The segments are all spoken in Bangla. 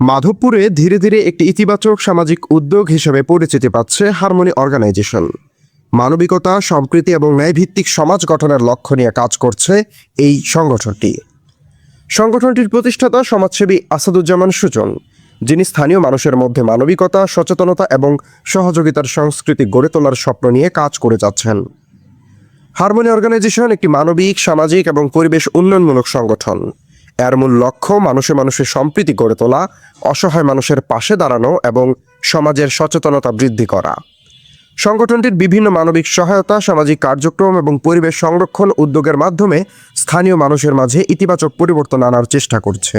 মাধবপুরে ধীরে ধীরে একটি ইতিবাচক সামাজিক উদ্যোগ হিসেবে পরিচিতি পাচ্ছে হারমোনি অর্গানাইজেশন। মানবিকতা, সম্প্রীতি এবং ন্যায়ভিত্তিক সমাজ গঠনের লক্ষ্য নিয়ে কাজ করছে এই সংগঠনটির প্রতিষ্ঠাতা সমাজসেবী আসাদুজ্জামান সুজন, যিনি স্থানীয় মানুষের মধ্যে মানবিকতা, সচেতনতা এবং সহযোগিতার সংস্কৃতি গড়ে তোলার স্বপ্ন নিয়ে কাজ করে যাচ্ছেন। হারমোনি অর্গানাইজেশন একটি মানবিক, সামাজিক এবং পরিবেশ উন্নয়নমূলক সংগঠন। এর মূল লক্ষ্য মানুষে মানুষের সম্প্রীতি গড়ে তোলা, অসহায় মানুষের পাশে দাঁড়ানো এবং সমাজের সচেতনতা বৃদ্ধি করা। সংগঠনটির বিভিন্ন মানবিক সহায়তা, সামাজিক কার্যক্রম এবং পরিবেশ সংরক্ষণ উদ্যোগের মাধ্যমে স্থানীয় মানুষের মাঝে ইতিবাচক পরিবর্তন আনার চেষ্টা করছে।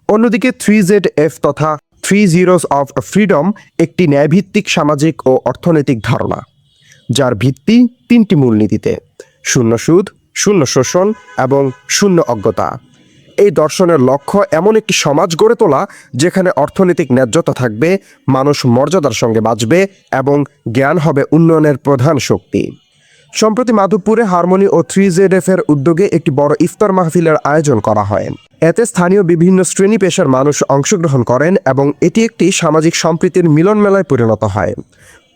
অন্যদিকে 3ZF তথা 3 Zeros of Freedom একটি ন্যায়ভিত্তিক সামাজিক ও অর্থনৈতিক ধারণা, যার ভিত্তি 3টি মূলনীতিতে: শূন্য সুদ, শূন্য শোষণ এবং শূন্য অজ্ঞতা। এই দর্শনের লক্ষ্য এমন একটি সমাজ গড়ে তোলা যেখানে অর্থনৈতিক ন্যায্যতা থাকবে, মানুষ মর্যাদার সঙ্গে বাঁচবে এবং জ্ঞান হবে উন্নয়নের প্রধান শক্তি। সম্প্রতি মাধবপুরে হারমোনি ও 3ZF এর উদ্যোগে একটি বড় ইফতার মাহফিলের আয়োজন করা হয়। এতে স্থানীয় বিভিন্ন শ্রেণী পেশার মানুষ অংশগ্রহণ করেন এবং এটি একটি সামাজিক সম্প্রীতির মিলন মেলায় পরিণত হয়।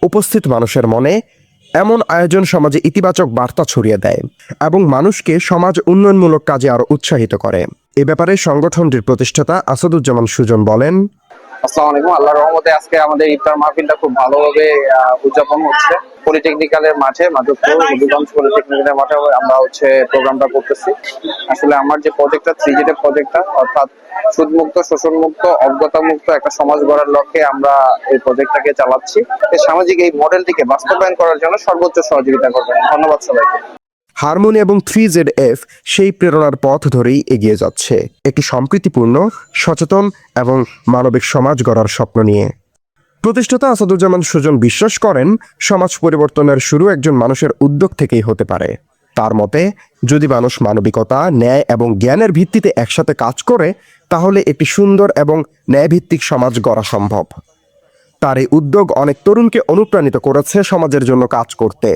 উপস্থিত মানুষের মনে এমন আয়োজন সমাজে ইতিবাচক বার্তা ছড়িয়ে দেয় এবং মানুষকে সমাজ উন্নয়নমূলক কাজে আরও উৎসাহিত করে। এ ব্যাপারে সংগঠনটির প্রতিষ্ঠাতা আসাদুজ্জামান সুজন বলেন, আসসালামু আলাইকুম। আল্লাহর রহমতে আজকে আমাদের ইফতার মাহফিলটা খুব ভালোভাবে উদযাপন হচ্ছে। পলিটেকনিক্যালের মাঠে, মাধবপুর হবিগঞ্জ পলিটেকনিক্যালের মাঠে আমরা প্রোগ্রামটা করতেছি। আসলে আমার যে প্রজেক্টটা, 3ZF প্রজেক্টটা, অর্থাৎ সুদমুক্ত, শোষণমুক্ত, অজ্ঞতামুক্ত একটা সমাজ গড়ার লক্ষ্যে আমরা এই প্রজেক্টটাকে চালাচ্ছি। এই সামাজিক এই মডেলটিকে বাস্তবায়ন করার জন্য সর্বোচ্চ সহযোগিতা করবেন। ধন্যবাদ সবাইকে। হারমোনি এবং 3ZF সেই প্রেরণার পথ ধরেই এগিয়ে যাচ্ছে, একটি সম্প্রীতিপূর্ণ, সচেতন এবং মানবিক সমাজ গড়ার স্বপ্ন নিয়ে। প্রতিষ্ঠাতা আসাদুজ্জামান সুজন বিশ্বাস করেন, সমাজ পরিবর্তনের শুরু একজন মানুষের উদ্যোগ থেকেই হতে পারে। তার মতে, যদি মানুষ মানবিকতা, ন্যায় এবং জ্ঞানের ভিত্তিতে একসাথে কাজ করে, তাহলে একটি সুন্দর এবং ন্যায়ভিত্তিক সমাজ গড়া সম্ভব। তার এই উদ্যোগ অনেক তরুণকে অনুপ্রাণিত করেছে সমাজের জন্য কাজ করতে।